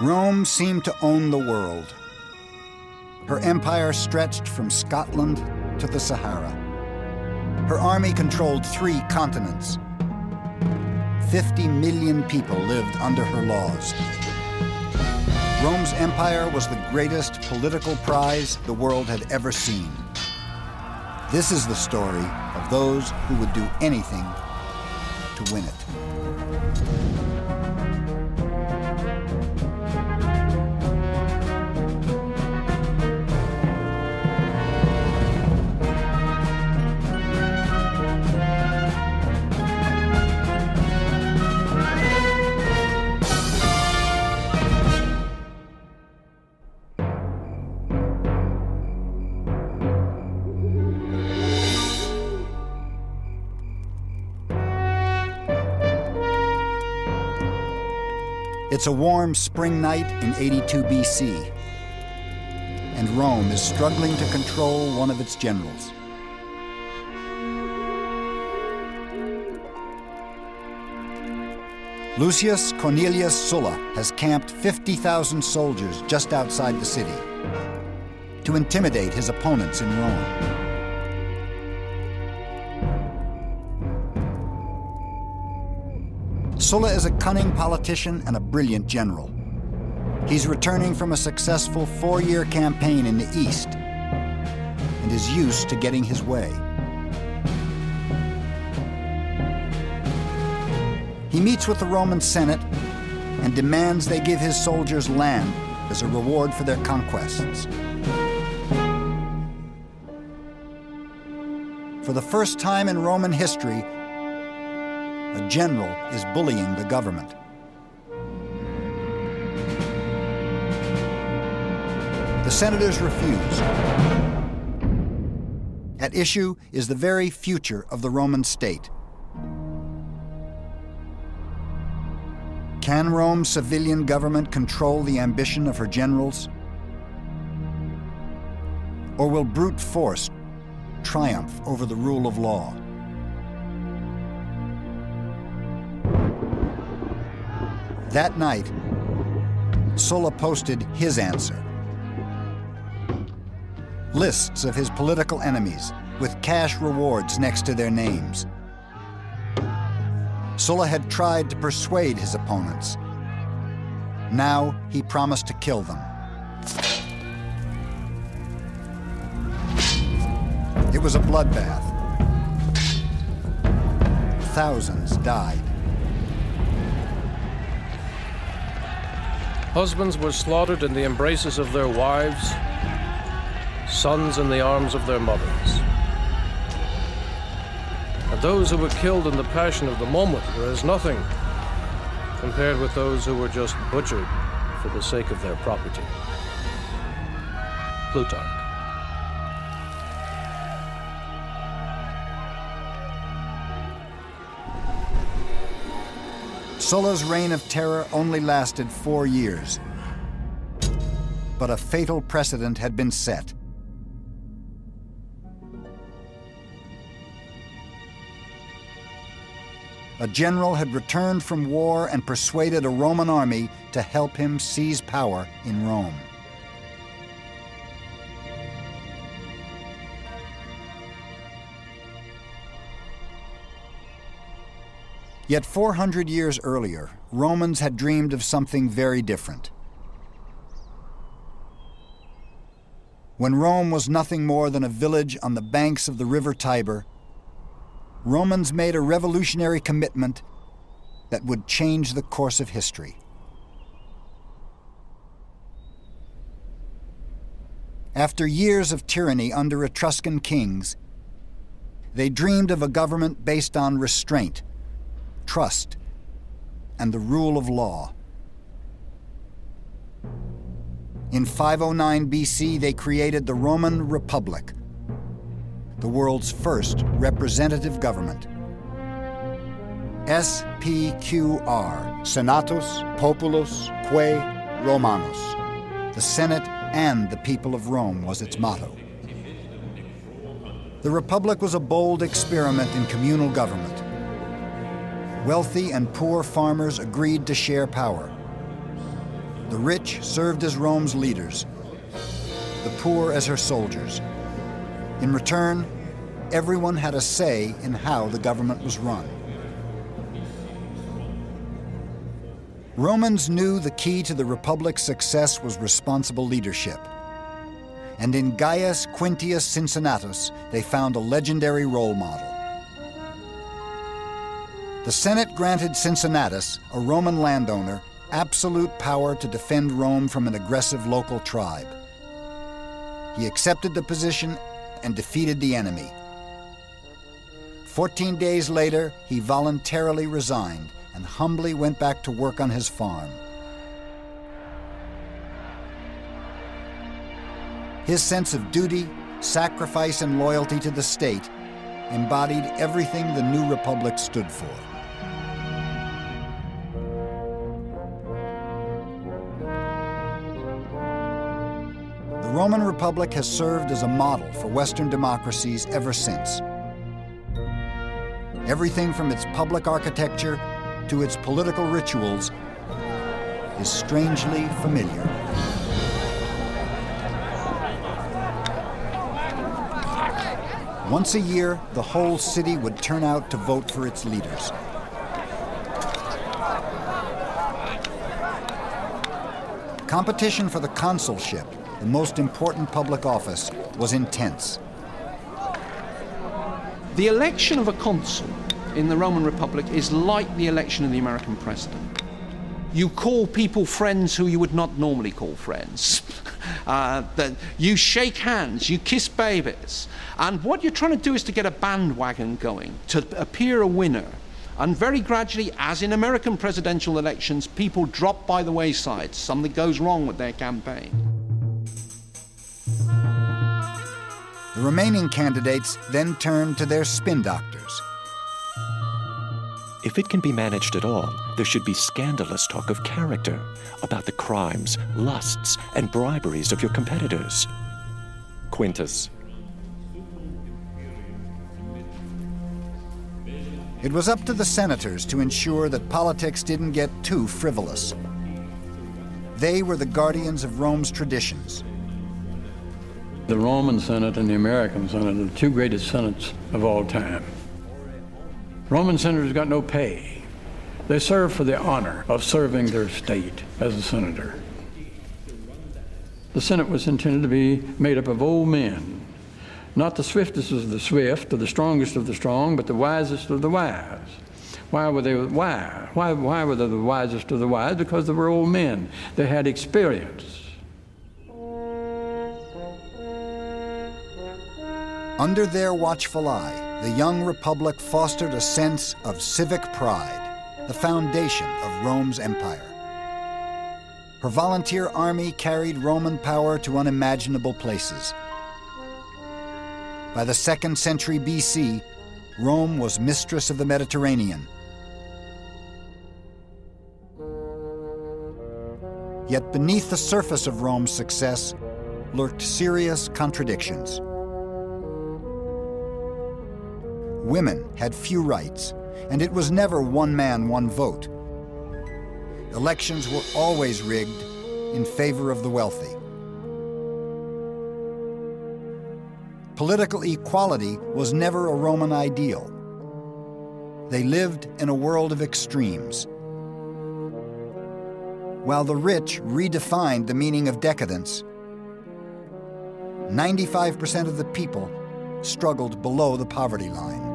Rome seemed to own the world. Her empire stretched from Scotland to the Sahara. Her army controlled 3 continents. 50 million people lived under her laws. Rome's empire was the greatest political prize the world had ever seen. This is the story of those who would do anything to win it. It's a warm spring night in 82 BC, and Rome is struggling to control one of its generals. Lucius Cornelius Sulla has camped 50,000 soldiers just outside the city to intimidate his opponents in Rome. Sulla is a cunning politician and a brilliant general. He's returning from a successful 4-year campaign in the East and is used to getting his way. He meets with the Roman Senate and demands they give his soldiers land as a reward for their conquests. For the first time in Roman history, a general is bullying the government. The senators refuse. At issue is the very future of the Roman state. Can Rome's civilian government control the ambition of her generals? Or will brute force triumph over the rule of law? That night, Sulla posted his answer. Lists of his political enemies with cash rewards next to their names. Sulla had tried to persuade his opponents. Now he promised to kill them. It was a bloodbath. Thousands died. Husbands were slaughtered in the embraces of their wives, sons in the arms of their mothers. And those who were killed in the passion of the moment were as nothing compared with those who were just butchered for the sake of their property. Plutarch. Sulla's reign of terror only lasted 4 years, but a fatal precedent had been set. A general had returned from war and persuaded a Roman army to help him seize power in Rome. Yet 400 years earlier, Romans had dreamed of something very different. When Rome was nothing more than a village on the banks of the river Tiber, Romans made a revolutionary commitment that would change the course of history. After years of tyranny under Etruscan kings, they dreamed of a government based on restraint, trust, and the rule of law. In 509 BC, they created the Roman Republic, the world's first representative government. SPQR, Senatus Populus Quae Romanus. The Senate and the people of Rome was its motto. The Republic was a bold experiment in communal government. Wealthy and poor farmers agreed to share power. The rich served as Rome's leaders, the poor as her soldiers. In return, everyone had a say in how the government was run. Romans knew the key to the Republic's success was responsible leadership. And in Gaius Quintius Cincinnatus, they found a legendary role model. The Senate granted Cincinnatus, a Roman landowner, absolute power to defend Rome from an aggressive local tribe. He accepted the position and defeated the enemy. 14 days later, he voluntarily resigned and humbly went back to work on his farm. His sense of duty, sacrifice, and loyalty to the state embodied everything the new republic stood for. The Roman Republic has served as a model for Western democracies ever since. Everything from its public architecture to its political rituals is strangely familiar. Once a year, the whole city would turn out to vote for its leaders. Competition for the consulship, the most important public office, was intense. The election of a consul in the Roman Republic is like the election of the American president. You call people friends who you would not normally call friends. You shake hands, you kiss babies. And what you're trying to do is to get a bandwagon going, to appear a winner. And very gradually, as in American presidential elections, people drop by the wayside. Something goes wrong with their campaign. The remaining candidates then turned to their spin doctors. If it can be managed at all, there should be scandalous talk of character, about the crimes, lusts, and briberies of your competitors. Quintus. It was up to the senators to ensure that politics didn't get too frivolous. They were the guardians of Rome's traditions. The Roman Senate and the American Senate are the two greatest senates of all time. Roman senators got no pay. They serve for the honor of serving their state as a senator. The Senate was intended to be made up of old men, not the swiftest of the swift or the strongest of the strong, but the wisest of the wise. Why were they wise? Why were they the wisest of the wise? Because they were old men. They had experience. Under their watchful eye, the young republic fostered a sense of civic pride, the foundation of Rome's empire. Her volunteer army carried Roman power to unimaginable places. By the 2nd century BC, Rome was mistress of the Mediterranean. Yet beneath the surface of Rome's success lurked serious contradictions. Women had few rights, and it was never one man, one vote. Elections were always rigged in favor of the wealthy. Political equality was never a Roman ideal. They lived in a world of extremes. While the rich redefined the meaning of decadence, 95% of the people struggled below the poverty line.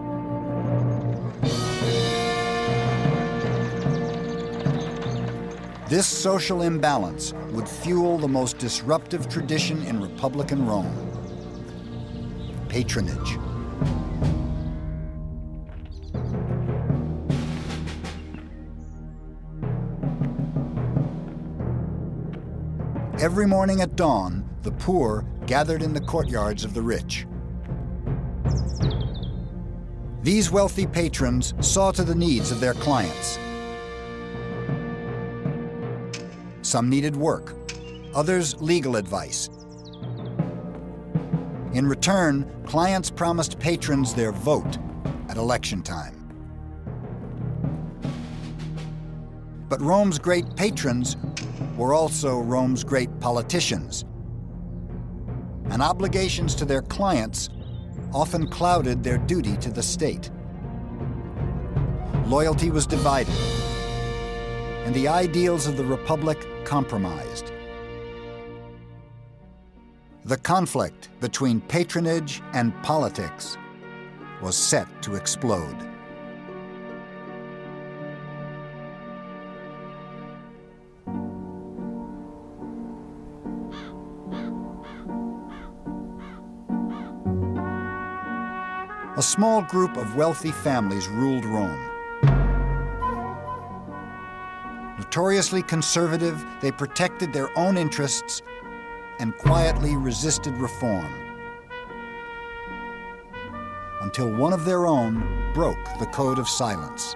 This social imbalance would fuel the most disruptive tradition in Republican Rome: patronage. Every morning at dawn, the poor gathered in the courtyards of the rich. These wealthy patrons saw to the needs of their clients. Some needed work, others legal advice. In return, clients promised patrons their vote at election time. But Rome's great patrons were also Rome's great politicians, and obligations to their clients often clouded their duty to the state. Loyalty was divided, and the ideals of the Republic compromised. The conflict between patronage and politics was set to explode. A small group of wealthy families ruled Rome. Notoriously conservative, they protected their own interests and quietly resisted reform, until one of their own broke the code of silence.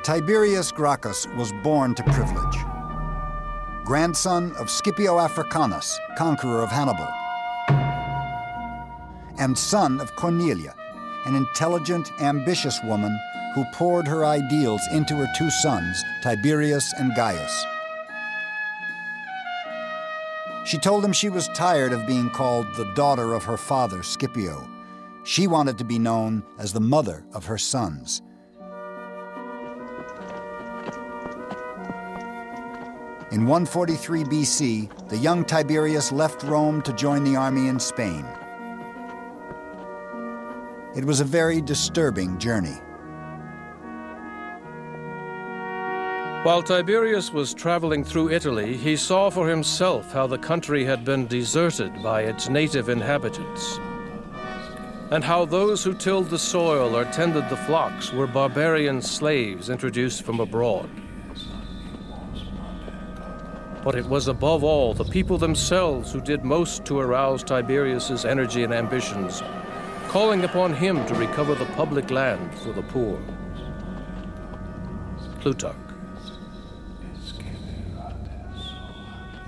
Tiberius Gracchus was born to privilege. Grandson of Scipio Africanus, conqueror of Hannibal, and son of Cornelia, an intelligent, ambitious woman who poured her ideals into her two sons, Tiberius and Gaius. She told him she was tired of being called the daughter of her father, Scipio. She wanted to be known as the mother of her sons. In 143 BC, the young Tiberius left Rome to join the army in Spain. It was a very disturbing journey. While Tiberius was traveling through Italy, he saw for himself how the country had been deserted by its native inhabitants, and how those who tilled the soil or tended the flocks were barbarian slaves introduced from abroad. But it was above all the people themselves who did most to arouse Tiberius's energy and ambitions, calling upon him to recover the public land for the poor. Plutarch.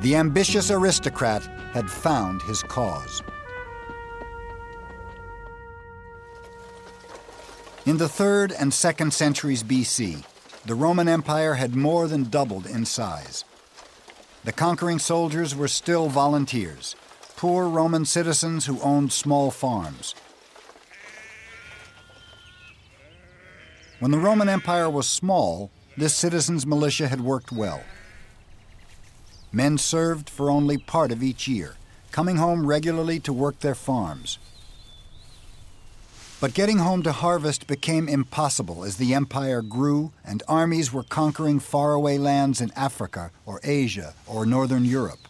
The ambitious aristocrat had found his cause. In the 3rd and 2nd centuries BC, the Roman Empire had more than doubled in size. The conquering soldiers were still volunteers, poor Roman citizens who owned small farms. When the Roman Empire was small, this citizens' militia had worked well. Men served for only part of each year, coming home regularly to work their farms. But getting home to harvest became impossible as the empire grew and armies were conquering faraway lands in Africa or Asia or Northern Europe.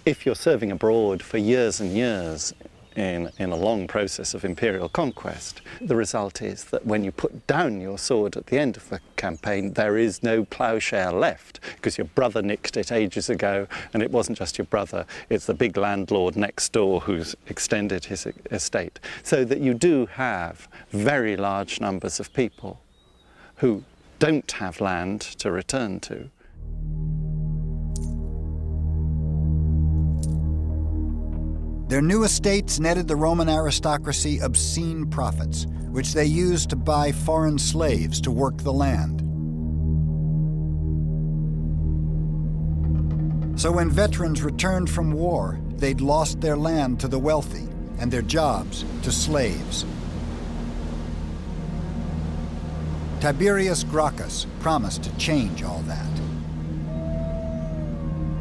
If you're serving abroad for years and years in a long process of imperial conquest, the result is that when you put down your sword at the end of the campaign, there is no ploughshare left, because your brother nicked it ages ago, and it wasn't just your brother, it's the big landlord next door who's extended his estate. So that you do have very large numbers of people who don't have land to return to. Their new estates netted the Roman aristocracy obscene profits, which they used to buy foreign slaves to work the land. So when veterans returned from war, they'd lost their land to the wealthy and their jobs to slaves. Tiberius Gracchus promised to change all that.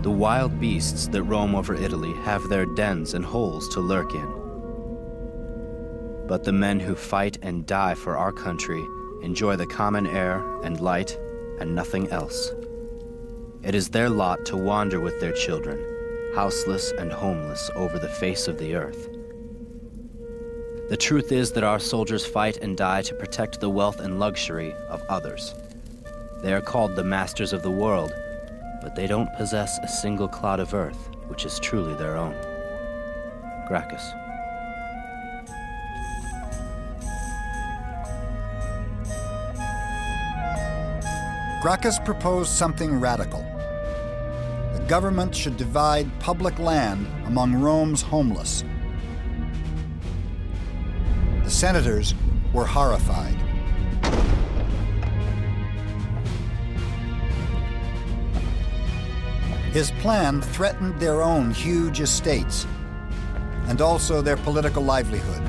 The wild beasts that roam over Italy have their dens and holes to lurk in. But the men who fight and die for our country enjoy the common air and light and nothing else. It is their lot to wander with their children, houseless and homeless over the face of the earth. The truth is that our soldiers fight and die to protect the wealth and luxury of others. They are called the masters of the world, but they don't possess a single clod of earth which is truly their own. Gracchus. Gracchus proposed something radical. The government should divide public land among Rome's homeless. The senators were horrified. His plan threatened their own huge estates and also their political livelihood.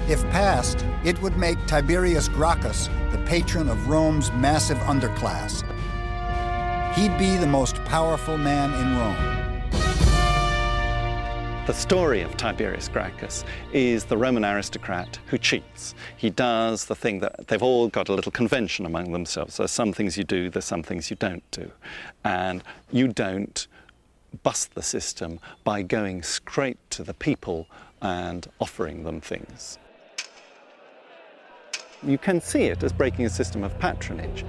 If passed, it would make Tiberius Gracchus the patron of Rome's massive underclass. He'd be the most powerful man in Rome. The story of Tiberius Gracchus is the Roman aristocrat who cheats. He does the thing that they've all got a little convention among themselves. There's some things you do, there's some things you don't do. And you don't bust the system by going straight to the people and offering them things. You can see it as breaking a system of patronage.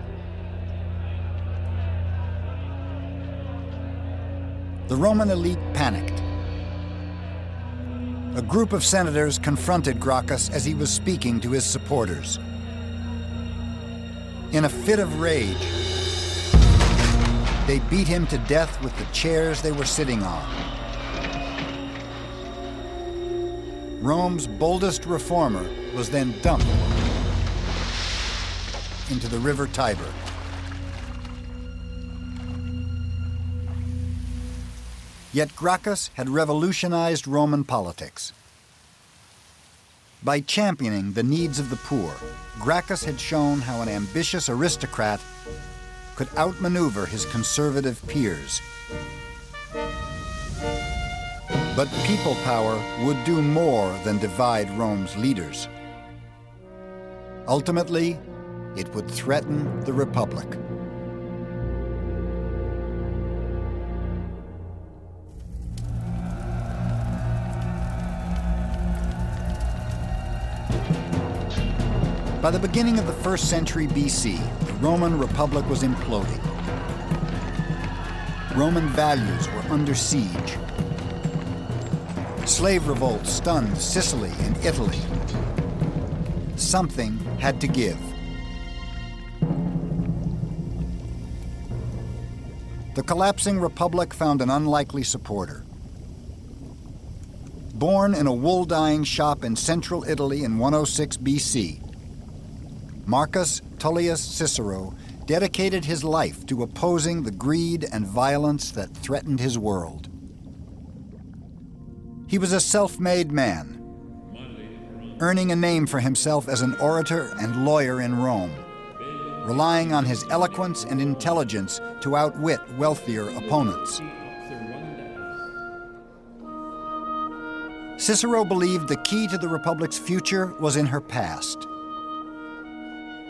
The Roman elite panicked. A group of senators confronted Gracchus as he was speaking to his supporters. In a fit of rage, they beat him to death with the chairs they were sitting on. Rome's boldest reformer was then dumped into the river Tiber. Yet Gracchus had revolutionized Roman politics. By championing the needs of the poor, Gracchus had shown how an ambitious aristocrat could outmaneuver his conservative peers. But people power would do more than divide Rome's leaders. Ultimately, it would threaten the Republic. By the beginning of the 1st century BC, the Roman Republic was imploding. Roman values were under siege. Slave revolts stunned Sicily and Italy. Something had to give. The collapsing republic found an unlikely supporter. Born in a wool-dyeing shop in central Italy in 106 BC, Marcus Tullius Cicero dedicated his life to opposing the greed and violence that threatened his world. He was a self-made man, earning a name for himself as an orator and lawyer in Rome, relying on his eloquence and intelligence to outwit wealthier opponents. Cicero believed the key to the Republic's future was in her past.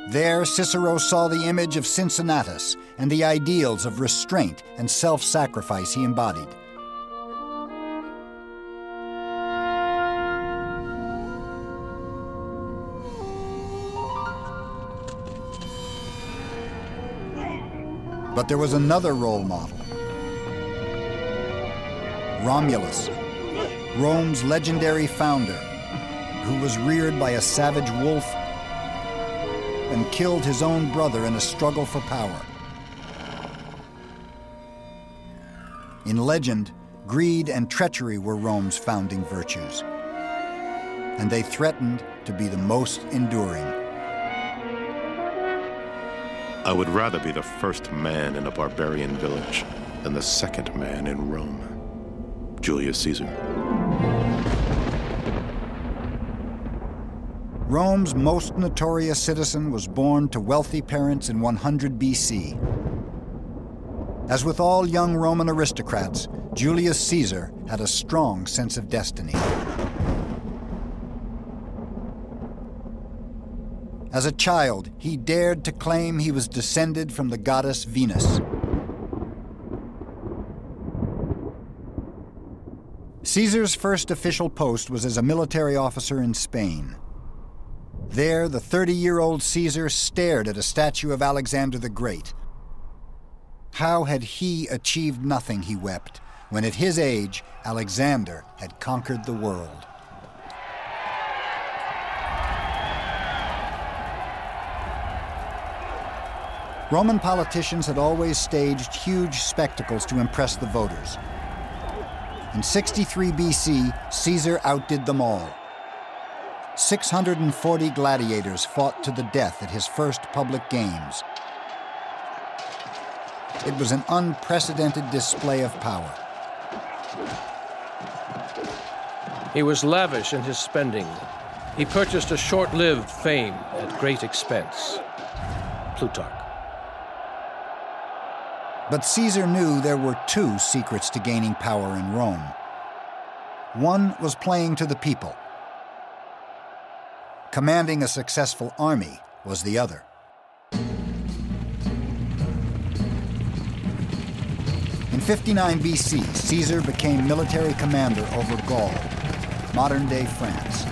There, Cicero saw the image of Cincinnatus and the ideals of restraint and self-sacrifice he embodied. But there was another role model. Romulus, Rome's legendary founder, who was reared by a savage wolf and killed his own brother in a struggle for power. In legend, greed and treachery were Rome's founding virtues, and they threatened to be the most enduring. I would rather be the first man in a barbarian village than the second man in Rome. Julius Caesar. Rome's most notorious citizen was born to wealthy parents in 100 BC. As with all young Roman aristocrats, Julius Caesar had a strong sense of destiny. As a child, he dared to claim he was descended from the goddess Venus. Caesar's first official post was as a military officer in Spain. There, the 30-year-old Caesar stared at a statue of Alexander the Great. How had he achieved nothing, he wept, when at his age, Alexander had conquered the world? Roman politicians had always staged huge spectacles to impress the voters. In 63 BC, Caesar outdid them all. 640 gladiators fought to the death at his first public games. It was an unprecedented display of power. He was lavish in his spending. He purchased a short-lived fame at great expense. Plutarch. But Caesar knew there were two secrets to gaining power in Rome. One was playing to the people. Commanding a successful army was the other. In 59 BC, Caesar became military commander over Gaul, modern-day France.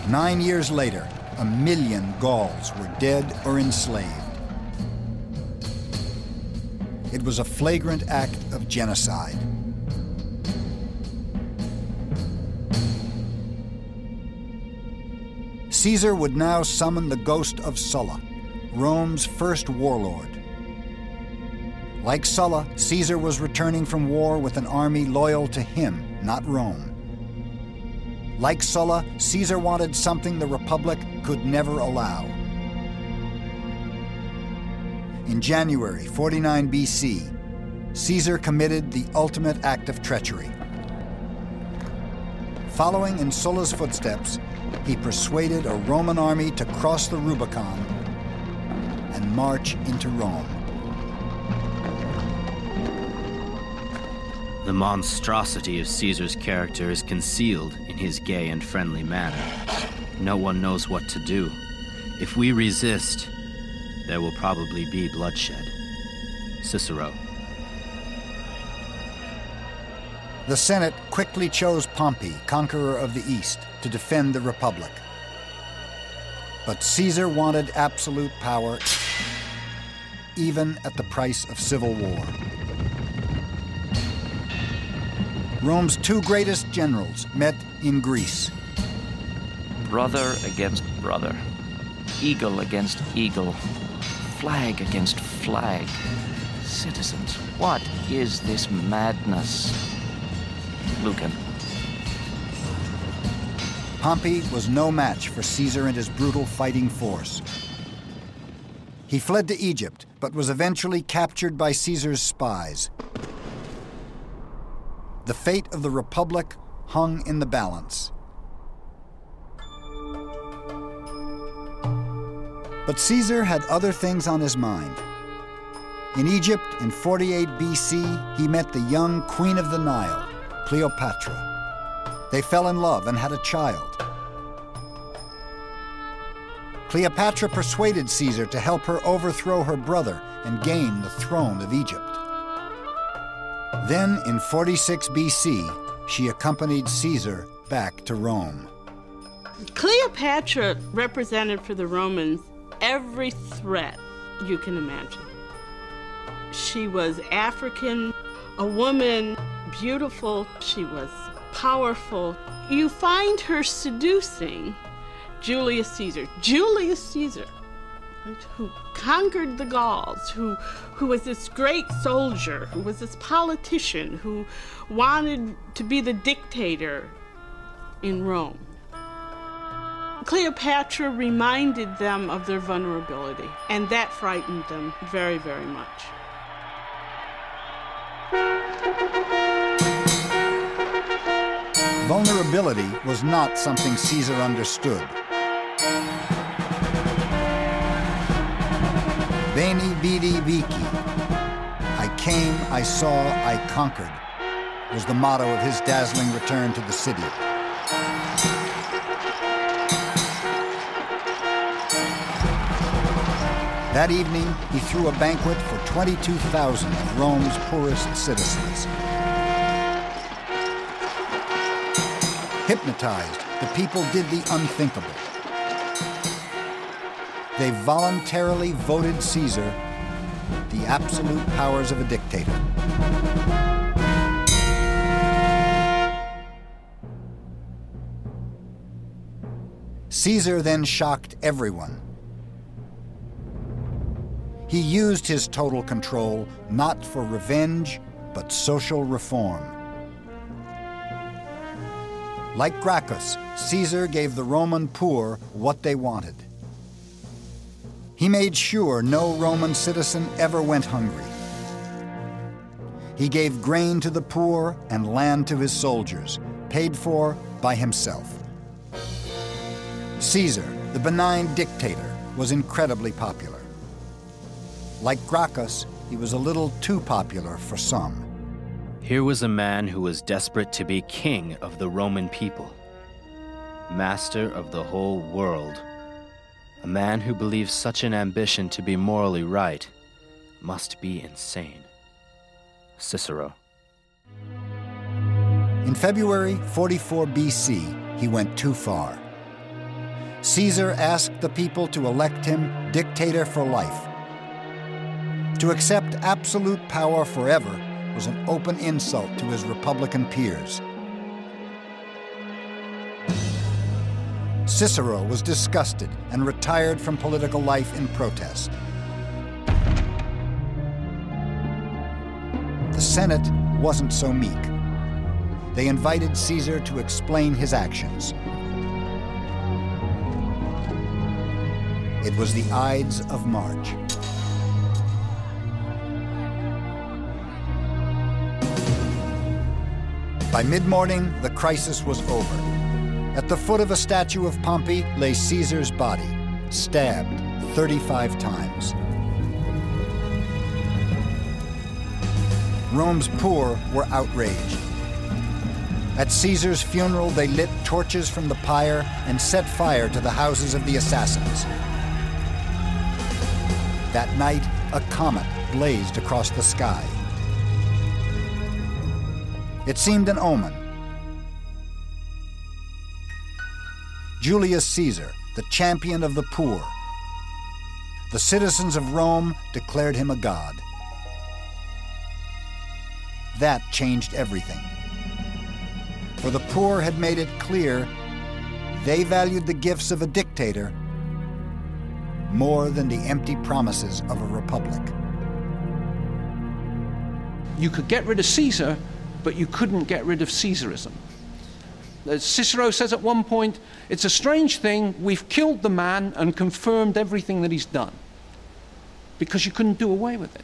9 years later, 1 million Gauls were dead or enslaved. It was a flagrant act of genocide. Caesar would now summon the ghost of Sulla, Rome's first warlord. Like Sulla, Caesar was returning from war with an army loyal to him, not Rome. Like Sulla, Caesar wanted something the Republic could never allow. In January 49 BC, Caesar committed the ultimate act of treachery. Following in Sulla's footsteps, he persuaded a Roman army to cross the Rubicon and march into Rome. The monstrosity of Caesar's character is concealed in his gay and friendly manner. No one knows what to do. If we resist, there will probably be bloodshed. Cicero. The Senate quickly chose Pompey, conqueror of the East, to defend the Republic. But Caesar wanted absolute power, even at the price of civil war. Rome's two greatest generals met in Greece. Brother against brother, eagle against eagle, flag against flag. Citizens, what is this madness? Lucan. Pompey was no match for Caesar and his brutal fighting force. He fled to Egypt, but was eventually captured by Caesar's spies. The fate of the Republic hung in the balance. But Caesar had other things on his mind. In Egypt, in 48 BC, he met the young Queen of the Nile, Cleopatra. They fell in love and had a child. Cleopatra persuaded Caesar to help her overthrow her brother and gain the throne of Egypt. Then, in 46 BC, she accompanied Caesar back to Rome. Cleopatra represented for the Romans every threat you can imagine. She was African, a woman, beautiful, she was powerful. You find her seducing Julius Caesar. Julius Caesar, who conquered the Gauls, who was this great soldier, who was this politician, who wanted to be the dictator in Rome. Cleopatra reminded them of their vulnerability, and that frightened them very, very much. Vulnerability was not something Caesar understood. Veni, vidi, vici. I came, I saw, I conquered, was the motto of his dazzling return to the city. That evening, he threw a banquet for 22,000 of Rome's poorest citizens. Hypnotized, the people did the unthinkable. They voluntarily voted Caesar the absolute powers of a dictator. Caesar then shocked everyone. He used his total control not for revenge, but social reform. Like Gracchus, Caesar gave the Roman poor what they wanted. He made sure no Roman citizen ever went hungry. He gave grain to the poor and land to his soldiers, paid for by himself. Caesar, the benign dictator, was incredibly popular. Like Gracchus, he was a little too popular for some. Here was a man who was desperate to be king of the Roman people, master of the whole world. A man who believes such an ambition to be morally right must be insane. Cicero. In February 44 BC, he went too far. Caesar asked the people to elect him dictator for life. To accept absolute power forever was an open insult to his Republican peers. Cicero was disgusted and retired from political life in protest. The Senate wasn't so meek. They invited Caesar to explain his actions. It was the Ides of March. By mid-morning, the crisis was over. At the foot of a statue of Pompey lay Caesar's body, stabbed 35 times. Rome's poor were outraged. At Caesar's funeral, they lit torches from the pyre and set fire to the houses of the assassins. That night, a comet blazed across the sky. It seemed an omen. Julius Caesar, the champion of the poor. The citizens of Rome declared him a god. That changed everything. For the poor had made it clear they valued the gifts of a dictator more than the empty promises of a republic. You could get rid of Caesar, but you couldn't get rid of Caesarism. As Cicero says at one point, it's a strange thing, we've killed the man and confirmed everything that he's done, because you couldn't do away with it.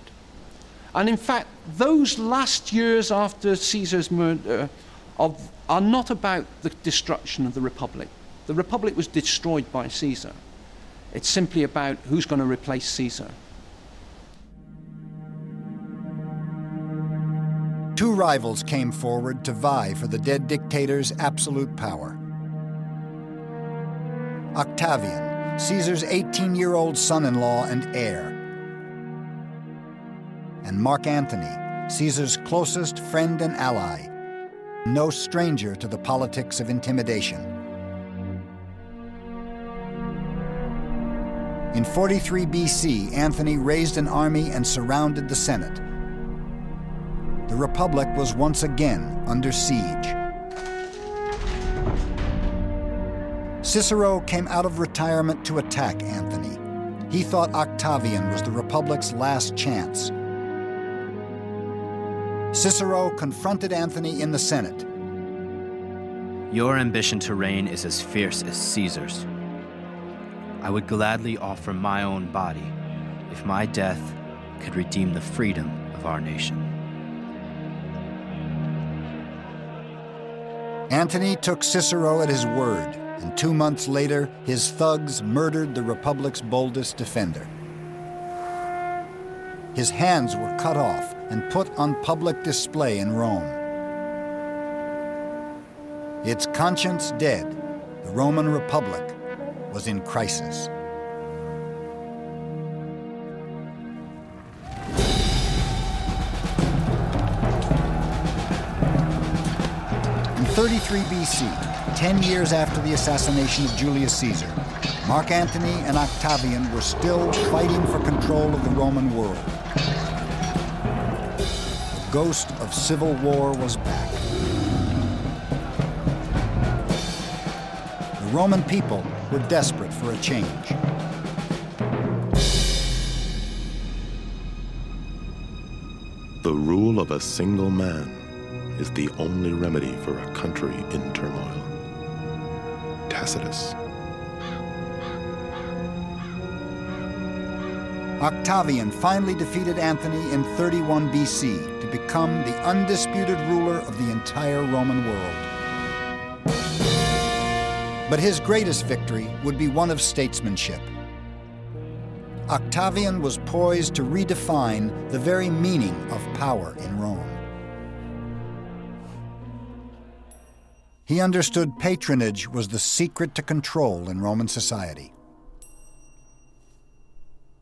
And in fact, those last years after Caesar's murder are not about the destruction of the Republic. The Republic was destroyed by Caesar. It's simply about who's going to replace Caesar. Two rivals came forward to vie for the dead dictator's absolute power. Octavian, Caesar's 18-year-old son-in-law and heir, and Mark Antony, Caesar's closest friend and ally, no stranger to the politics of intimidation. In 43 BC, Antony raised an army and surrounded the Senate. The Republic was once again under siege. Cicero came out of retirement to attack Antony. He thought Octavian was the Republic's last chance. Cicero confronted Antony in the Senate. Your ambition to reign is as fierce as Caesar's. I would gladly offer my own body if my death could redeem the freedom of our nation. Antony took Cicero at his word, and 2 months later, his thugs murdered the Republic's boldest defender. His hands were cut off and put on public display in Rome. Its conscience dead, the Roman Republic was in crisis. In 33 BC, 10 years after the assassination of Julius Caesar, Mark Antony and Octavian were still fighting for control of the Roman world. The ghost of civil war was back. The Roman people were desperate for a change. The rule of a single man is the only remedy for a country in turmoil. Tacitus. Octavian finally defeated Antony in 31 BC to become the undisputed ruler of the entire Roman world. But his greatest victory would be one of statesmanship. Octavian was poised to redefine the very meaning of power in Rome. He understood patronage was the secret to control in Roman society.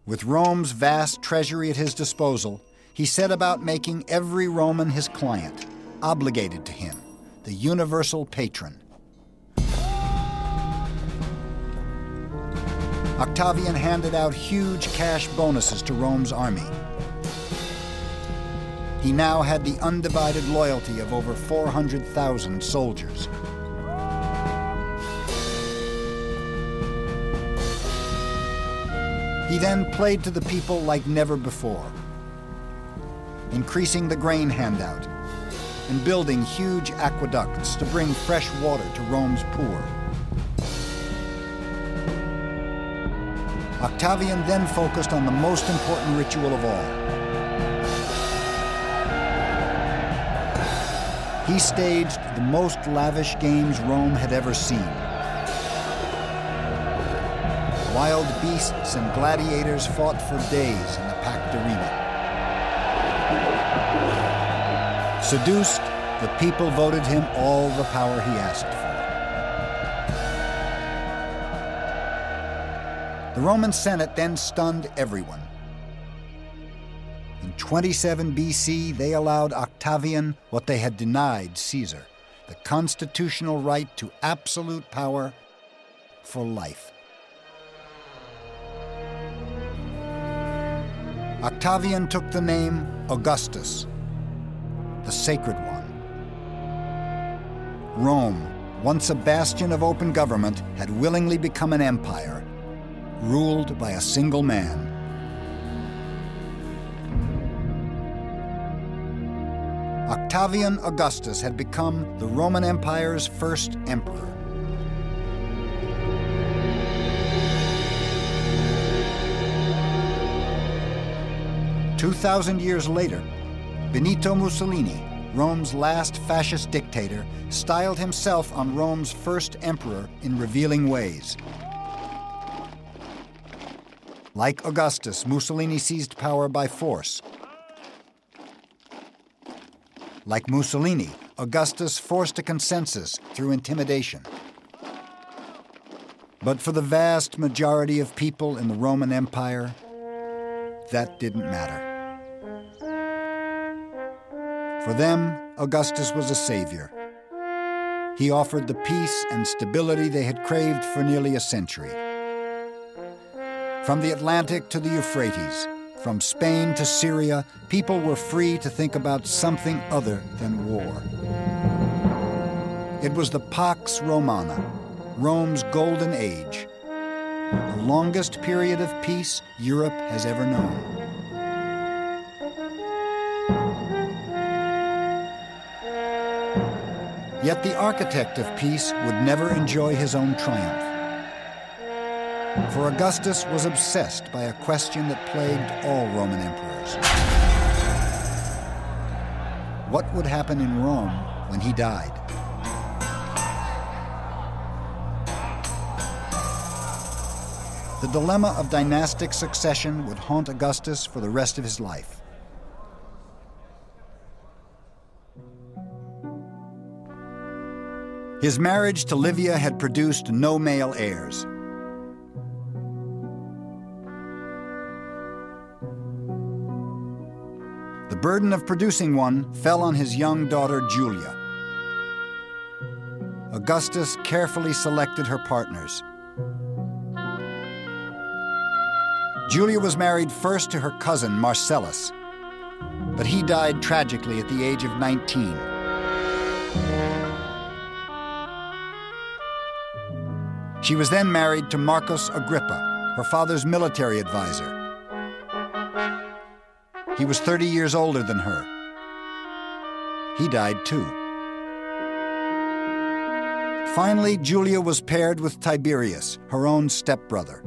With Rome's vast treasury at his disposal, he set about making every Roman his client, obligated to him, the universal patron. Octavian handed out huge cash bonuses to Rome's army. He now had the undivided loyalty of over 400,000 soldiers. He then played to the people like never before, increasing the grain handout and building huge aqueducts to bring fresh water to Rome's poor. Octavian then focused on the most important ritual of all. He staged the most lavish games Rome had ever seen. Wild beasts and gladiators fought for days in the packed arena. Seduced, the people voted him all the power he asked for. The Roman Senate then stunned everyone. In 27 BC, they allowed Octavian what they had denied Caesar, the constitutional right to absolute power for life. Octavian took the name Augustus, the sacred one. Rome, once a bastion of open government, had willingly become an empire, ruled by a single man. Octavian Augustus had become the Roman Empire's first emperor. "2,000 years later, Benito Mussolini, Rome's last fascist dictator, styled himself on Rome's first emperor in revealing ways. Like Augustus, Mussolini seized power by force. Like Mussolini, Augustus forced a consensus through intimidation. But for the vast majority of people in the Roman Empire, that didn't matter. For them, Augustus was a savior. He offered the peace and stability they had craved for nearly a century. From the Atlantic to the Euphrates, from Spain to Syria, people were free to think about something other than war. It was the Pax Romana, Rome's golden age, the longest period of peace Europe has ever known. Yet the architect of peace would never enjoy his own triumph. For Augustus was obsessed by a question that plagued all Roman emperors. What would happen in Rome when he died? The dilemma of dynastic succession would haunt Augustus for the rest of his life. His marriage to Livia had produced no male heirs. The burden of producing one fell on his young daughter, Julia. Augustus carefully selected her partners. Julia was married first to her cousin, Marcellus, but he died tragically at the age of 19. She was then married to Marcus Agrippa, her father's military advisor. He was 30 years older than her. He died too. Finally, Julia was paired with Tiberius, her own stepbrother.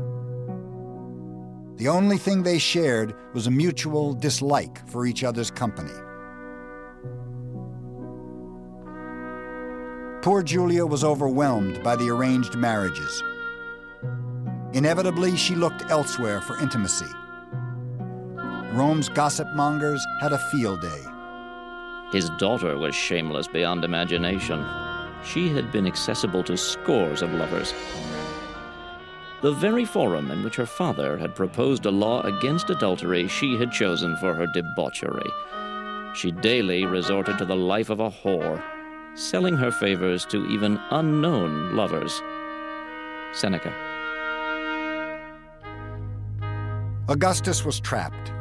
The only thing they shared was a mutual dislike for each other's company. Poor Julia was overwhelmed by the arranged marriages. Inevitably, she looked elsewhere for intimacy. Rome's gossip mongers had a field day. His daughter was shameless beyond imagination. She had been accessible to scores of lovers. The very forum in which her father had proposed a law against adultery she had chosen for her debauchery. She daily resorted to the life of a whore, selling her favors to even unknown lovers. Seneca. Augustus was trapped.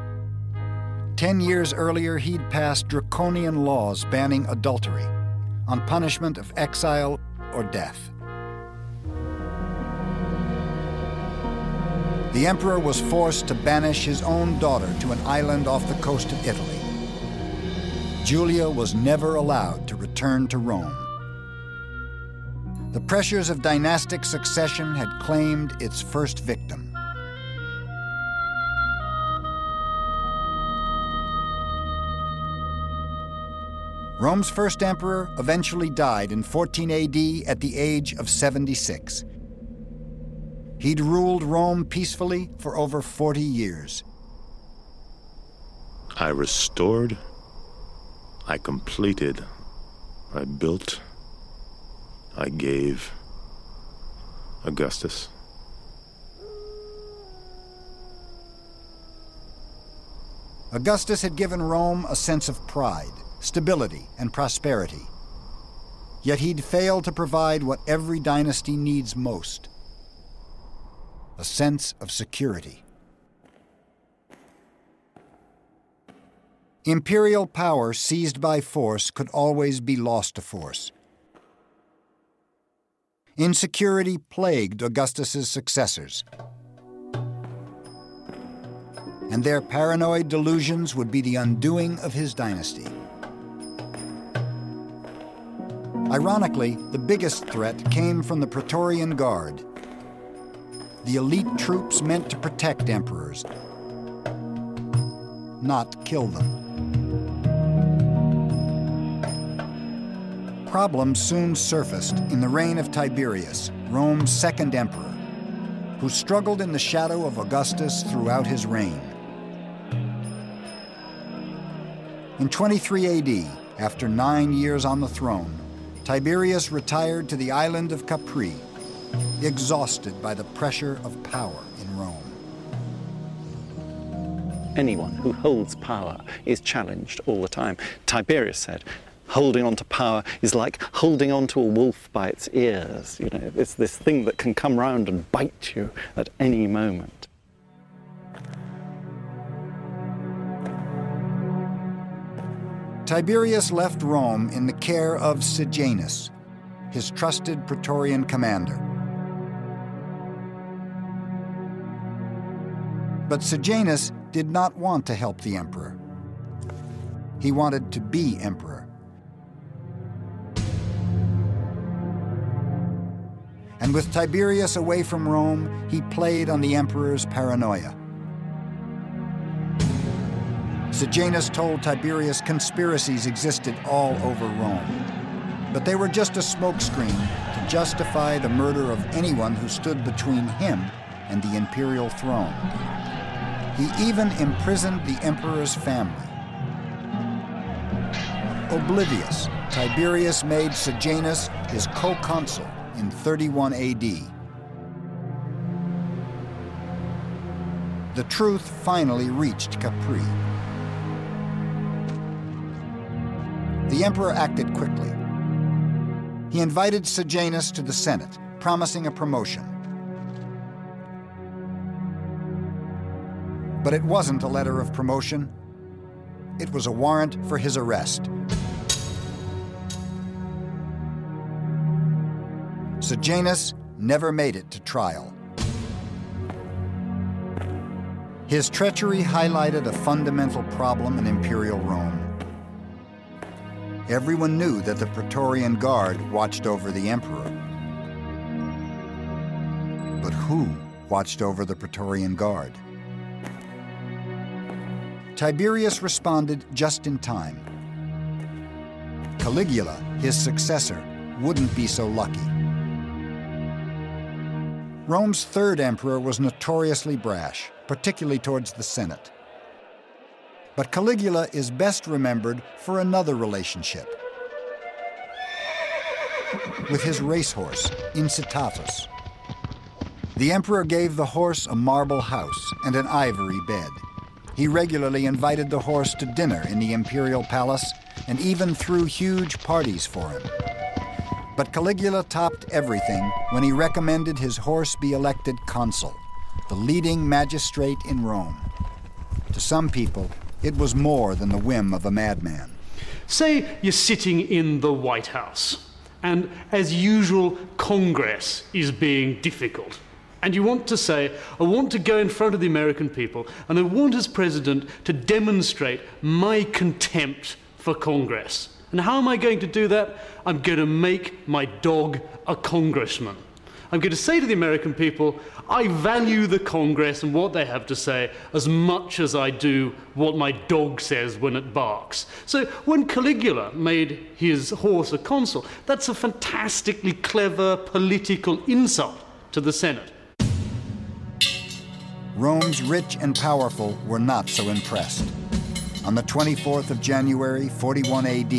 10 years earlier, he'd passed draconian laws banning adultery, on punishment of exile or death. The emperor was forced to banish his own daughter to an island off the coast of Italy. Julia was never allowed to return to Rome. The pressures of dynastic succession had claimed its first victim. Rome's first emperor eventually died in 14 AD at the age of 76. He'd ruled Rome peacefully for over 40 years. I restored, I completed, I built, I gave. Augustus. Augustus had given Rome a sense of pride, stability, and prosperity. Yet he'd failed to provide what every dynasty needs most: a sense of security. Imperial power seized by force could always be lost to force. Insecurity plagued Augustus's successors, and their paranoid delusions would be the undoing of his dynasty. Ironically, the biggest threat came from the Praetorian Guard, the elite troops meant to protect emperors, not kill them. Problems soon surfaced in the reign of Tiberius, Rome's second emperor, who struggled in the shadow of Augustus throughout his reign. In 23 AD, after 9 years on the throne, Tiberius retired to the island of Capri, exhausted by the pressure of power in Rome. Anyone who holds power is challenged all the time. Tiberius said, holding on to power is like holding on to a wolf by its ears. You know, it's this thing that can come round and bite you at any moment. Tiberius left Rome in the care of Sejanus, his trusted Praetorian commander. But Sejanus did not want to help the emperor. He wanted to be emperor. And with Tiberius away from Rome, he played on the emperor's paranoia. Sejanus told Tiberius conspiracies existed all over Rome, but they were just a smokescreen to justify the murder of anyone who stood between him and the imperial throne. He even imprisoned the emperor's family. Oblivious, Tiberius made Sejanus his co-consul in 31 AD. The truth finally reached Capri. The emperor acted quickly. He invited Sejanus to the Senate, promising a promotion. But it wasn't a letter of promotion. It was a warrant for his arrest. Sejanus never made it to trial. His treachery highlighted a fundamental problem in imperial Rome. Everyone knew that the Praetorian Guard watched over the emperor. But who watched over the Praetorian Guard? Tiberius responded just in time. Caligula, his successor, wouldn't be so lucky. Rome's third emperor was notoriously brash, particularly towards the Senate. But Caligula is best remembered for another relationship. With his racehorse, Incitatus. The emperor gave the horse a marble house and an ivory bed. He regularly invited the horse to dinner in the imperial palace and even threw huge parties for him. But Caligula topped everything when he recommended his horse be elected consul, the leading magistrate in Rome. To some people, it was more than the whim of a madman. Say you're sitting in the White House, and as usual, Congress is being difficult. And you want to say, I want to go in front of the American people, and I want as president to demonstrate my contempt for Congress. And how am I going to do that? I'm going to make my dog a congressman. I'm going to say to the American people, I value the Congress and what they have to say as much as I do what my dog says when it barks. So when Caligula made his horse a consul, that's a fantastically clever political insult to the Senate. Rome's rich and powerful were not so impressed. On the 24th of January, 41 AD,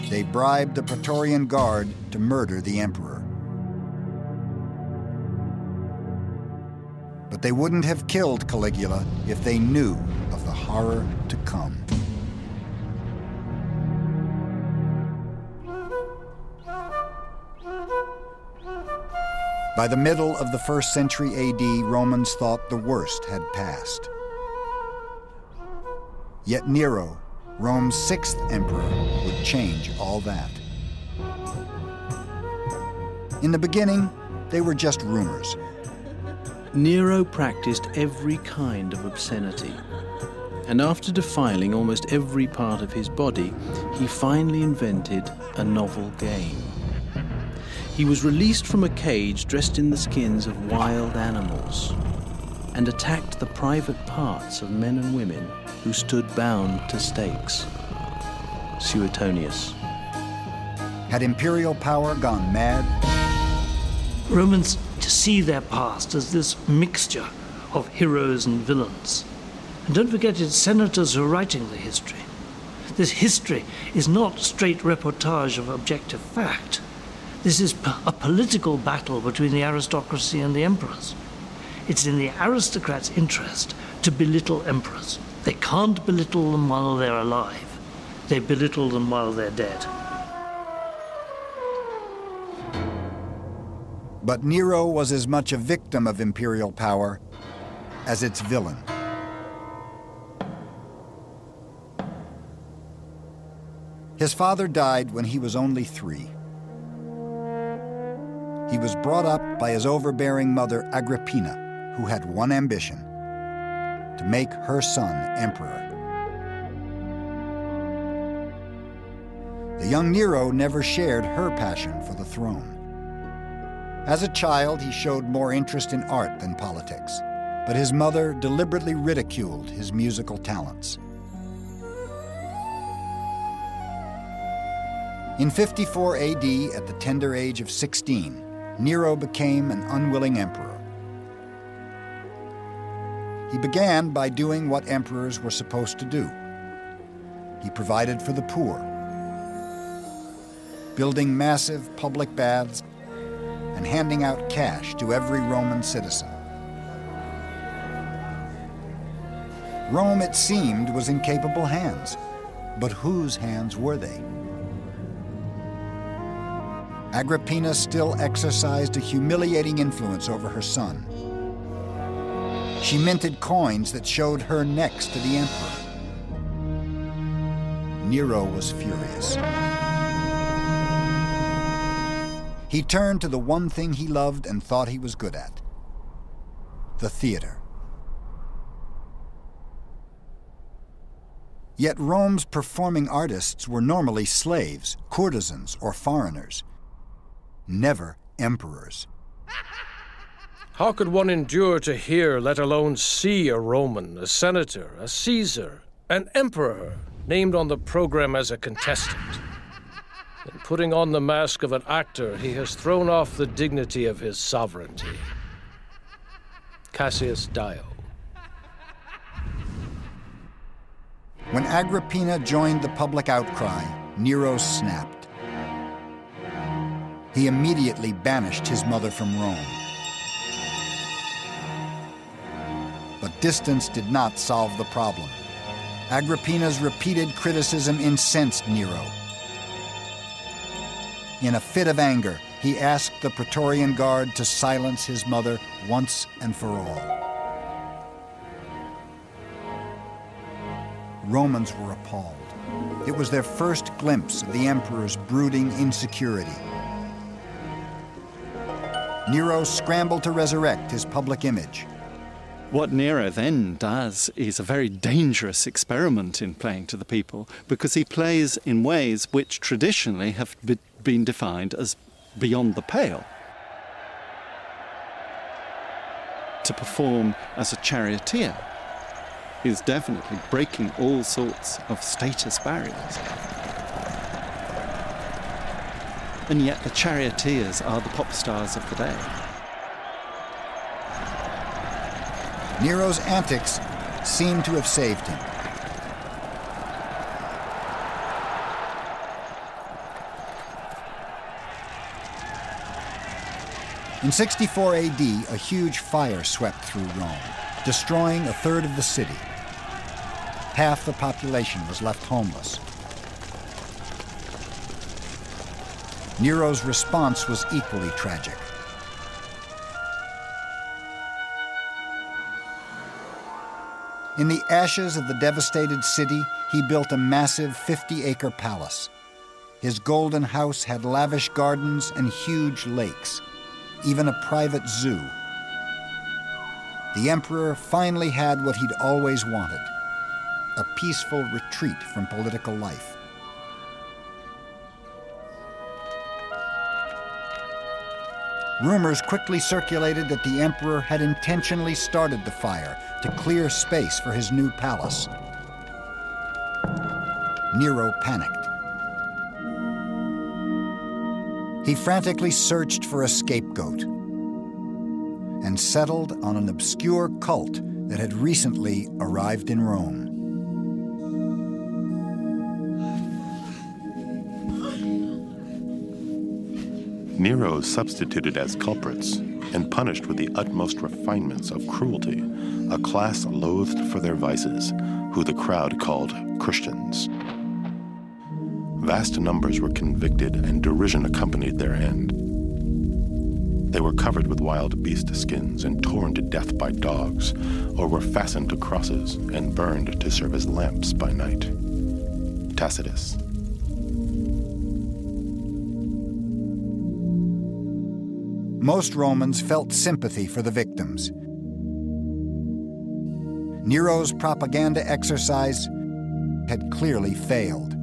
they bribed the Praetorian Guard to murder the emperor. But they wouldn't have killed Caligula if they knew of the horror to come. By the middle of the 1st century AD, Romans thought the worst had passed. Yet Nero, Rome's 6th emperor, would change all that. In the beginning, they were just rumors. Nero practiced every kind of obscenity, and after defiling almost every part of his body, he finally invented a novel game. He was released from a cage dressed in the skins of wild animals and attacked the private parts of men and women who stood bound to stakes. Suetonius. Had imperial power gone mad? Romans see their past as this mixture of heroes and villains. And don't forget, it's senators who are writing the history. This history is not straight reportage of objective fact. This is a political battle between the aristocracy and the emperors. It's in the aristocrats' interest to belittle emperors. They can't belittle them while they're alive. They belittle them while they're dead. But Nero was as much a victim of imperial power as its villain. His father died when he was only 3. He was brought up by his overbearing mother, Agrippina, who had one ambition: to make her son emperor. The young Nero never shared her passion for the throne. As a child, he showed more interest in art than politics, but his mother deliberately ridiculed his musical talents. In 54 AD, at the tender age of 16, Nero became an unwilling emperor. He began by doing what emperors were supposed to do. He provided for the poor, building massive public baths and handing out cash to every Roman citizen. Rome, it seemed, was in capable hands, but whose hands were they? Agrippina still exercised a humiliating influence over her son. She minted coins that showed her next to the emperor. Nero was furious. He turned to the one thing he loved and thought he was good at: the theater. Yet Rome's performing artists were normally slaves, courtesans, or foreigners, never emperors. How could one endure to hear, let alone see, a Roman, a senator, a Caesar, An emperor named on the program as a contestant. In putting on the mask of an actor, he has thrown off the dignity of his sovereignty. Cassius Dio. When Agrippina joined the public outcry, Nero snapped. He immediately banished his mother from Rome. But distance did not solve the problem. Agrippina's repeated criticism incensed Nero. In a fit of anger, he asked the Praetorian Guard to silence his mother once and for all. Romans were appalled. It was their first glimpse of the emperor's brooding insecurity. Nero scrambled to resurrect his public image. What Nero then does is a very dangerous experiment in playing to the people, because he plays in ways which traditionally have been defined as beyond the pale. To perform as a charioteer is definitely breaking all sorts of status barriers. And yet the charioteers are the pop stars of the day. Nero's antics seem to have saved him. In 64 AD, a huge fire swept through Rome, destroying a third of the city. Half the population was left homeless. Nero's response was equally tragic. In the ashes of the devastated city, he built a massive 50-acre palace. His golden house had lavish gardens and huge lakes, even a private zoo. The emperor finally had what he'd always wanted, a peaceful retreat from political life. Rumors quickly circulated that the emperor had intentionally started the fire to clear space for his new palace. Nero panicked. He frantically searched for a scapegoat and settled on an obscure cult that had recently arrived in Rome. Nero substituted as culprits and punished with the utmost refinements of cruelty a class loathed for their vices, who the crowd called Christians. Vast numbers were convicted, and derision accompanied their end. They were covered with wild beast skins and torn to death by dogs, or were fastened to crosses and burned to serve as lamps by night. Tacitus. Most Romans felt sympathy for the victims. Nero's propaganda exercise had clearly failed.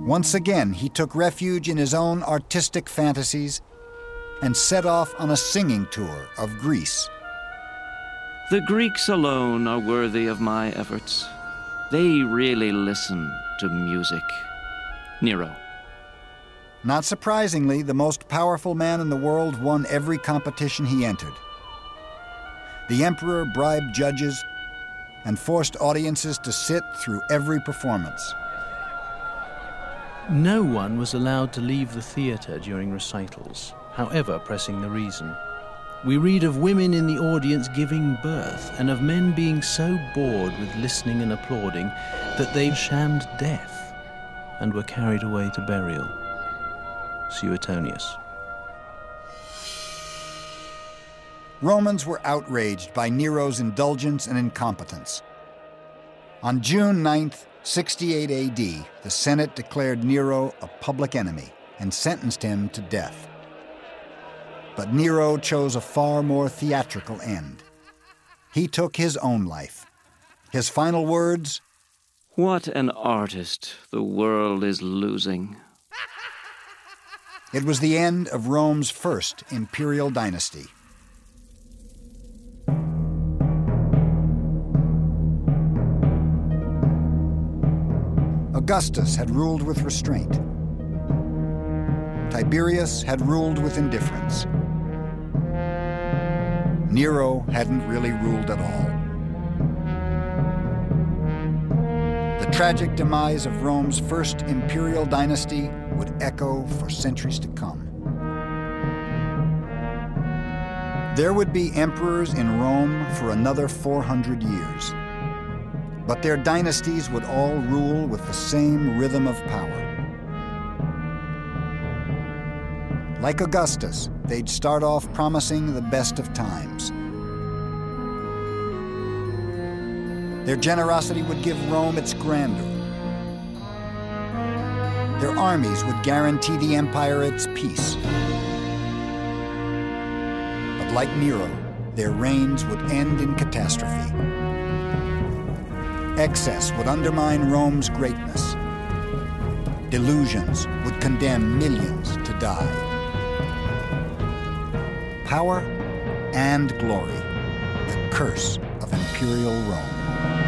Once again, he took refuge in his own artistic fantasies and set off on a singing tour of Greece. The Greeks alone are worthy of my efforts. They really listen to music. Nero. Not surprisingly, the most powerful man in the world won every competition he entered. The emperor bribed judges and forced audiences to sit through every performance. No one was allowed to leave the theatre during recitals, however pressing the reason. We read of women in the audience giving birth, and of men being so bored with listening and applauding that they shammed death and were carried away to burial. Suetonius. Romans were outraged by Nero's indulgence and incompetence. On June 9th, 68 AD, the Senate declared Nero a public enemy and sentenced him to death. But Nero chose a far more theatrical end. He took his own life. His final words, "What an artist the world is losing." It was the end of Rome's first imperial dynasty. Augustus had ruled with restraint. Tiberius had ruled with indifference. Nero hadn't really ruled at all. The tragic demise of Rome's first imperial dynasty would echo for centuries to come. There would be emperors in Rome for another 400 years. But their dynasties would all rule with the same rhythm of power. Like Augustus, they'd start off promising the best of times. Their generosity would give Rome its grandeur. Their armies would guarantee the empire its peace. But like Nero, their reigns would end in catastrophe. Excess would undermine Rome's greatness. Delusions would condemn millions to die. Power and glory, the curse of imperial Rome.